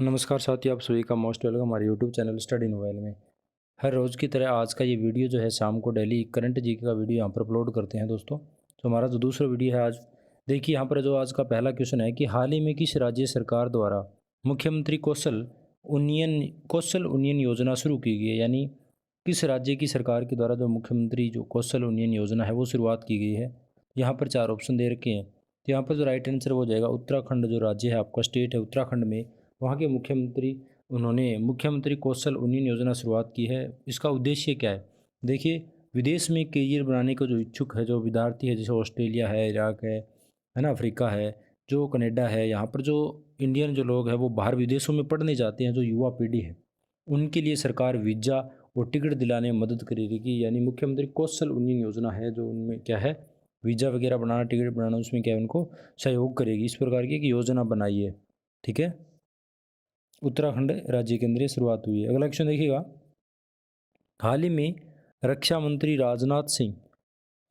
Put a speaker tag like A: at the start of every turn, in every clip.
A: नमस्कार साथियों, आप सभी का मोस्ट वेलकम हमारे यूट्यूब चैनल स्टडी मोबाइल में। हर रोज़ की तरह आज का ये वीडियो जो है शाम को डेली करंट जीके का वीडियो यहाँ पर अपलोड करते हैं दोस्तों। तो हमारा जो दूसरा वीडियो है आज, देखिए यहाँ पर जो आज का पहला क्वेश्चन है कि हाल ही में किस राज्य सरकार द्वारा मुख्यमंत्री कौशल उन्नयन योजना शुरू की गई है। यानी किस राज्य की सरकार के द्वारा जो मुख्यमंत्री जो कौशल उन्नयन योजना है वो शुरुआत की गई है। यहाँ पर 4 ऑप्शन दे रखे हैं। तो यहाँ पर जो राइट आंसर हो जाएगा उत्तराखंड, जो राज्य है आपका स्टेट है उत्तराखंड में, वहाँ के मुख्यमंत्री कौशल उन्नयन योजना शुरुआत की है। इसका उद्देश्य क्या है? देखिए, विदेश में करियर बनाने को जो इच्छुक है, जो विद्यार्थी है, जैसे ऑस्ट्रेलिया है, इराक है ना, अफ्रीका है, जो कनाडा है, यहाँ पर जो इंडियन जो लोग हैं वो बाहर विदेशों में पढ़ने जाते हैं, जो युवा पीढ़ी है, उनके लिए सरकार वीज़ा और टिकट दिलाने में मदद करेगी। यानी मुख्यमंत्री कौशल उन्नयन योजना है जो उनमें क्या है, वीज़ा वगैरह बनाना, टिकट बनाना, उसमें क्या है उनको सहयोग करेगी। इस प्रकार की एक योजना बनाई है। ठीक है, उत्तराखंड राज्य के अंदर ये शुरुआत हुई है। अगला क्वेश्चन देखिएगा, हाल ही में रक्षा मंत्री राजनाथ सिंह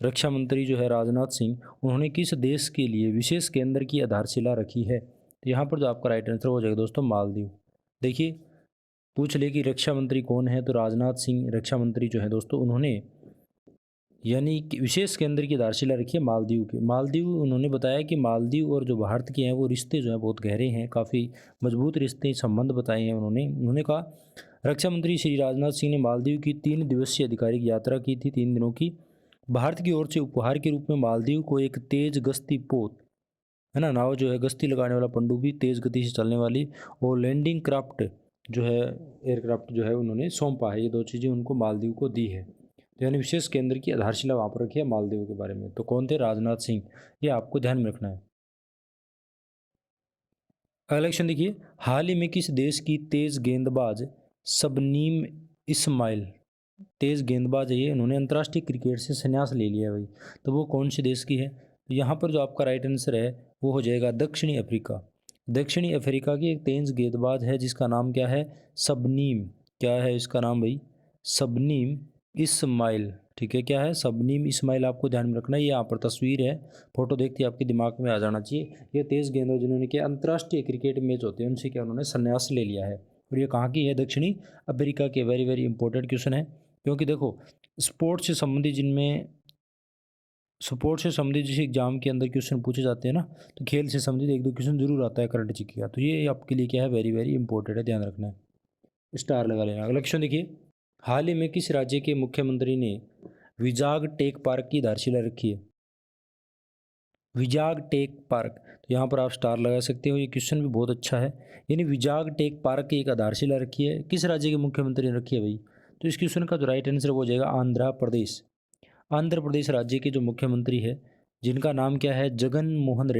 A: रक्षा मंत्री जो है राजनाथ सिंह, उन्होंने किस देश के लिए विशेष केंद्र की आधारशिला रखी है? तो यहाँ पर जो आपका राइट आंसर हो जाएगा दोस्तों मालदीव। देखिए, पूछ ले कि रक्षा मंत्री कौन है, तो राजनाथ सिंह रक्षा मंत्री जो है दोस्तों, उन्होंने यानी कि विशेष केंद्र की आधारशिला रखी है मालदीव की। मालदीव, उन्होंने बताया कि मालदीव और जो भारत के हैं वो रिश्ते जो हैं बहुत गहरे हैं, काफ़ी मजबूत रिश्ते संबंध बताए हैं उन्होंने कहा, रक्षा मंत्री श्री राजनाथ सिंह ने मालदीव की 3 दिवसीय आधिकारिक यात्रा की थी, 3 दिनों की। भारत की ओर से उपहार के रूप में मालदीव को एक तेज गश्ती पोत, है ना, नाव जो है, गश्ती लगाने वाला पनडुब्बी, तेज गति से चलने वाली, और लैंडिंग क्राफ्ट जो है, एयरक्राफ्ट जो है, उन्होंने सौंपा है। ये 2 चीज़ें उनको मालदीव को दी है। तो यानी विशेष केंद्र की आधारशिला वहाँ पर रखी है मालदीव के बारे में। तो कौन थे? राजनाथ सिंह। ये आपको ध्यान में रखना है। अगला क्वेश्चन देखिए, हाल ही में किस देश की तेज गेंदबाज शबनीम इस्माइल, तेज गेंदबाज है ये, उन्होंने अंतर्राष्ट्रीय क्रिकेट से संन्यास ले लिया है भाई। तो वो कौन से देश की है? तो यहाँ पर जो आपका राइट आंसर है वो हो जाएगा दक्षिणी अफ्रीका। दक्षिणी अफ्रीका की एक तेज गेंदबाज है जिसका नाम क्या है? शबनीम। क्या है इसका नाम भाई? शबनीम इस्माइल। ठीक है, क्या है? शबनीम इस्माइल। आपको ध्यान में रखना है, ये यहाँ पर तस्वीर है, फोटो देखते ही आपके दिमाग में आ जाना चाहिए। ये तेज गेंदबाज जिन्होंने क्या अंतर्राष्ट्रीय क्रिकेट मैच होते हैं उनसे क्या उन्होंने संन्यास ले लिया है। और ये कहाँ की है? दक्षिणी अफ्रीका के। वेरी वेरी इंपॉर्टेंट क्वेश्चन है, क्योंकि देखो, स्पोर्ट्स से संबंधित जैसे एग्जाम के अंदर क्वेश्चन पूछे जाते हैं ना, तो खेल से संबंधित 1-2 क्वेश्चन जरूर आता है करंट जीके का। तो ये आपके लिए क्या है? वेरी वेरी इंपॉर्टेंट है, ध्यान रखना है, स्टार लगा लेना। अगला क्वेश्चन देखिए, हाल ही में किस राज्य के मुख्यमंत्री ने विजाग टेक पार्क की आधारशिला रखी है? Vizag tech park. तो यहाँ पर आप स्टार लगा सकते हो, ये क्वेश्चन भी बहुत अच्छा है। यानी विजाग टेक पार्क की एक आधारशिला रखी है, किस राज्य के मुख्यमंत्री ने रखी है भाई? तो इस क्वेश्चन का जो राइट आंसर हो जाएगा आंध्र प्रदेश। आंध्र प्रदेश राज्य के जो मुख्यमंत्री है, जिनका नाम क्या है? जगनमोहन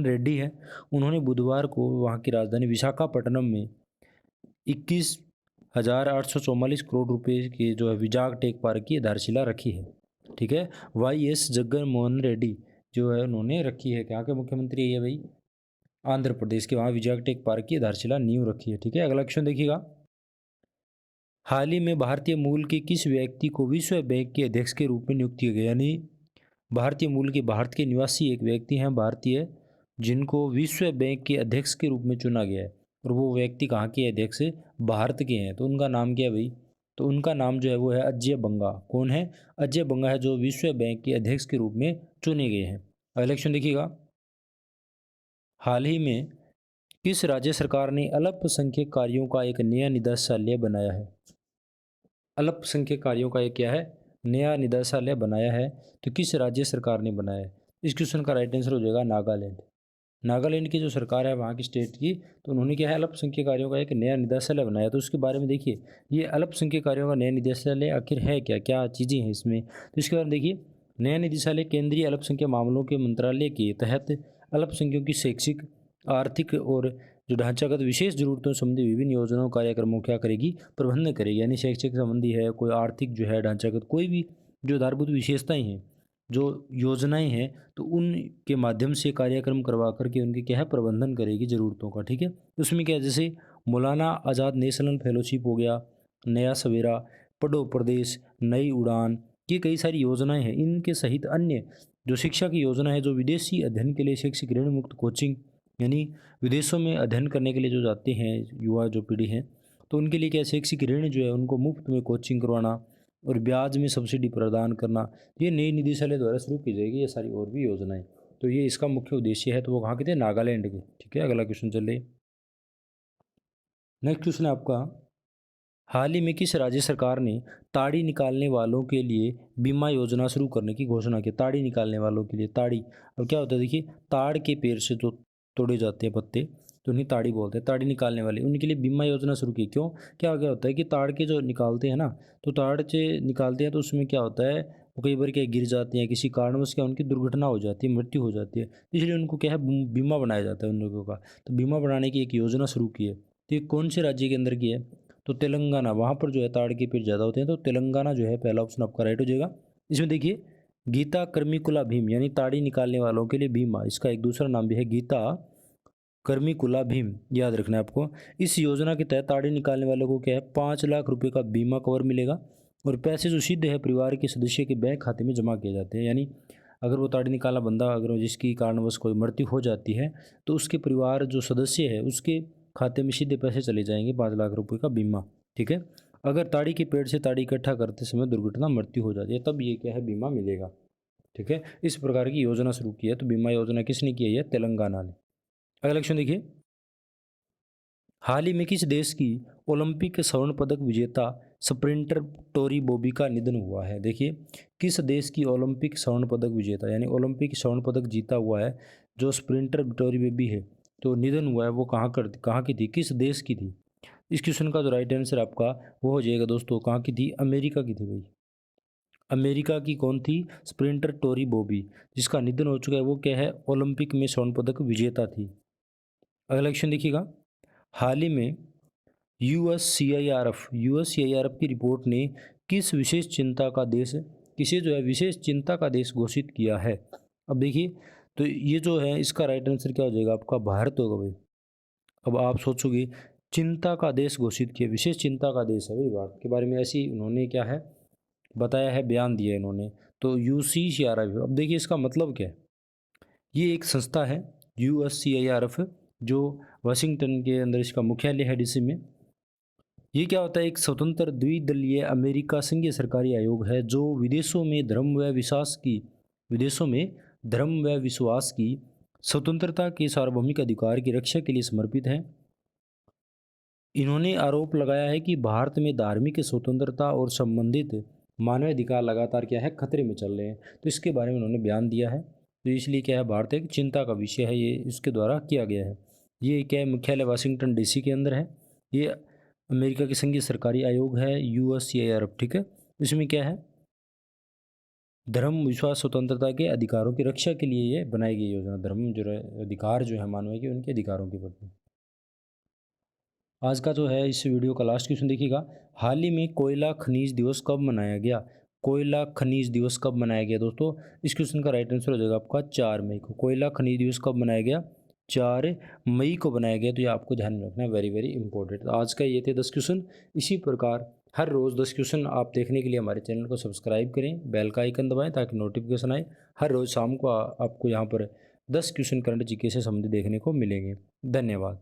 A: रेड्डी है। उन्होंने बुधवार को वहाँ की राजधानी विशाखापट्टनम में 21,844 करोड़ रुपए की जो है विजाग टेक पार्क की आधारशिला रखी है। ठीक है, YS जगनमोहन रेड्डी जो है उन्होंने रखी है। क्या के मुख्यमंत्री है भाई? आंध्र प्रदेश के, वहाँ विजाग टेक पार्क की आधारशिला नींव रखी है। ठीक है, अगला क्वेश्चन देखिएगा, हाल ही में भारतीय मूल के किस व्यक्ति को विश्व बैंक के अध्यक्ष के रूप में नियुक्त किया गया? यानी भारतीय मूल के, भारत के निवासी एक व्यक्ति हैं भारतीय, जिनको विश्व बैंक के अध्यक्ष के रूप में चुना गया है। और वो व्यक्ति कहाँ के अध्यक्ष? भारत के हैं। तो उनका नाम क्या है भाई? तो उनका नाम जो है वो है अजय बंगा। कौन है? अजय बंगा है, जो विश्व बैंक के अध्यक्ष के रूप में चुने गए हैं। इलेक्शन देखिएगा, हाल ही में किस राज्य सरकार ने अल्पसंख्यक कार्यों का एक नया निदेशालय बनाया है? अल्पसंख्यक कार्यों का एक क्या है? नया निदेशालय बनाया है। तो किस राज्य सरकार ने बनाया है? इस क्वेश्चन का राइट आंसर हो जाएगा नागालैंड। नागालैंड की जो सरकार है वहाँ की स्टेट की, तो उन्होंने क्या है? अल्पसंख्यक कार्यों का एक नया निदेशालय बनाया। तो उसके बारे में देखिए, ये अल्पसंख्यक कार्यों का नया निदेशालय आखिर है क्या, क्या चीज़ें हैं इसमें? तो इसके बारे में देखिए, नया निदेशालय केंद्रीय अल्पसंख्यक मामलों के मंत्रालय के तहत अल्पसंख्यकों की शैक्षिक, आर्थिक और जो ढांचागत विशेष जरूरतों संबंधी विभिन्न योजनाओं कार्यक्रमों क्या करेगी? प्रबंधन करेगी। यानी शैक्षिक संबंधी है, कोई आर्थिक जो है ढांचागत, कोई भी जो आधारभूत विशेषताएं हैं, जो योजनाएं हैं, तो उनके माध्यम से कार्यक्रम करवा करके उनके क्या है? प्रबंधन करेगी ज़रूरतों का। ठीक है, उसमें क्या है? जैसे मौलाना आज़ाद नेशनल फेलोशिप हो गया, नया सवेरा, पढ़ो प्रदेश, नई उड़ान, ये कई सारी योजनाएं हैं। इनके सहित अन्य जो शिक्षा की योजना है, जो विदेशी अध्ययन के लिए शैक्षिक ऋण मुक्त कोचिंग यानी विदेशों में अध्ययन करने के लिए जो जाते हैं युवा जो पीढ़ी है, तो उनके लिए क्या शैक्षिक ऋण जो है उनको मुफ्त में कोचिंग करवाना और ब्याज में सब्सिडी प्रदान करना, ये नई निदेशालय द्वारा शुरू की जाएगी, ये सारी और भी योजनाएं। तो ये इसका मुख्य उद्देश्य है। तो वो कहाँ के थे? नागालैंड के। ठीक है, अगला क्वेश्चन चले। नेक्स्ट क्वेश्चन है आपका, हाल ही में किस राज्य सरकार ने ताड़ी निकालने वालों के लिए बीमा योजना शुरू करने की घोषणा की? ताड़ी निकालने वालों के लिए, ताड़ी, अब क्या होता है देखिए, ताड़ के पेड़ से जो तोड़े जाते हैं पत्ते, तो उन्हें ताड़ी बोलते हैं। ताड़ी निकालने वाले, उनके लिए बीमा योजना शुरू की। क्यों? क्या होता है कि ताड़ के जो निकालते हैं ना, तो ताड़ से निकालते हैं तो उसमें क्या होता है, वो कई बार क्या गिर जाते हैं, किसी कारणवश क्या उनकी दुर्घटना हो जाती है, मृत्यु हो जाती है, इसलिए उनको क्या है बीमा बनाया जाता है उन लोगों का। तो बीमा बनाने की एक योजना शुरू की है। तो ये कौन से राज्य के अंदर की है? तो तेलंगाना, वहाँ पर जो है ताड़ के पेड़ ज़्यादा होते हैं, तो तेलंगाना जो है पहला ऑप्शन आपका राइट हो जाएगा। इसमें देखिए, गीता कर्मिकुला भीम, यानी ताड़ी निकालने वालों के लिए बीमा, इसका एक दूसरा नाम भी है गीता कर्मिकुला भीम, याद रखना है आपको। इस योजना के तहत ताड़ी निकालने वालों को क्या है 5 लाख रुपए का बीमा कवर मिलेगा, और पैसे जो सीधे है परिवार के सदस्य के बैंक खाते में जमा किए जाते हैं। यानी अगर वो ताड़ी निकाला बंदा, अगर जिसकी कारणवश कोई मृत्यु हो जाती है, तो उसके परिवार जो सदस्य है उसके खाते में सीधे पैसे चले जाएंगे, 5 लाख रुपए का बीमा। ठीक है, अगर ताड़ी के पेड़ से ताड़ी इकट्ठा करते समय दुर्घटना मृत्यु हो जाती है, तब ये क्या है बीमा मिलेगा। ठीक है, इस प्रकार की योजना शुरू की है। तो बीमा योजना किसने की है? तेलंगाना ने। अगला क्वेश्चन देखिए, हाल ही में किस देश की ओलंपिक स्वर्ण पदक विजेता स्प्रिंटर टोरी बॉबी का निधन हुआ है? देखिए, किस देश की ओलंपिक स्वर्ण पदक विजेता, यानी ओलंपिक स्वर्ण पदक जीता हुआ है जो स्प्रिंटर टोरी बेबी है, तो निधन हुआ है, वो कहाँ की थी, किस देश की थी? इस क्वेश्चन का जो राइट आंसर आपका वो हो जाएगा दोस्तों, कहाँ की थी? अमेरिका की थी भाई। अमेरिका की कौन थी? स्प्रिंटर टोरी बॉबी, जिसका निधन हो चुका है, वो क्या है? ओलंपिक में स्वर्ण पदक विजेता थी। अगला क्वेश्चन देखिएगा, हाल ही में यूएससीआईआरएफ की रिपोर्ट ने किस विशेष चिंता का देश, किसे जो है विशेष चिंता का देश घोषित किया है? अब देखिए, तो ये जो है इसका राइट आंसर क्या हो जाएगा आपका? भारत होगा भाई। अब आप सोचोगे, चिंता का देश घोषित किया, विशेष चिंता का देश है भाई भारत के बारे में, ऐसी उन्होंने क्या है बताया है, बयान दिया है इन्होंने। तो यूसीसीआरएफ, अब देखिए इसका मतलब क्या है, ये एक संस्था है यूएससीआईआरएफ, जो वाशिंगटन के अंदर इसका मुख्यालय है, डीसी में। ये क्या होता है? एक स्वतंत्र द्विदलीय अमेरिका संघीय सरकारी आयोग है जो विदेशों में धर्म व विश्वास की स्वतंत्रता के सार्वभौमिक अधिकार की रक्षा के लिए समर्पित है। इन्होंने आरोप लगाया है कि भारत में धार्मिक स्वतंत्रता और संबंधित मानवाधिकार लगातार क्या है खतरे में चल रहे हैं। तो इसके बारे में उन्होंने बयान दिया है। तो इसलिए क्या है, भारत एक चिंता का विषय है, ये इसके द्वारा किया गया है। ये क्या है, मुख्यालय वाशिंगटन डीसी के अंदर है। ये अमेरिका के संघीय सरकारी आयोग है यूएससीआईआरएफ। ठीक है, इसमें क्या है, धर्म विश्वास स्वतंत्रता के अधिकारों की रक्षा के लिए ये बनाई गई योजना, धर्म जो है अधिकार जो है मानव के, उनके अधिकारों के प्रति। आज का जो है इस वीडियो का लास्ट क्वेश्चन देखिएगा, हाल ही में कोयला खनिज दिवस कब मनाया गया? कोयला खनिज दिवस कब मनाया गया दोस्तों? इस क्वेश्चन का राइट आंसर हो जाएगा आपका 4 मई को। कोयला खनिज दिवस कब मनाया गया? 4 मई को बनाया गया। तो ये आपको ध्यान में रखना है, वेरी वेरी इंपॉर्टेंट। आज का ये थे 10 क्वेश्चन। इसी प्रकार हर रोज़ 10 क्वेश्चन आप देखने के लिए हमारे चैनल को सब्सक्राइब करें, बेल का आइकन दबाएं ताकि नोटिफिकेशन आए। हर रोज़ शाम को आपको यहाँ पर 10 क्वेश्चन करंट जीके से संबंधित देखने को मिलेंगे। धन्यवाद।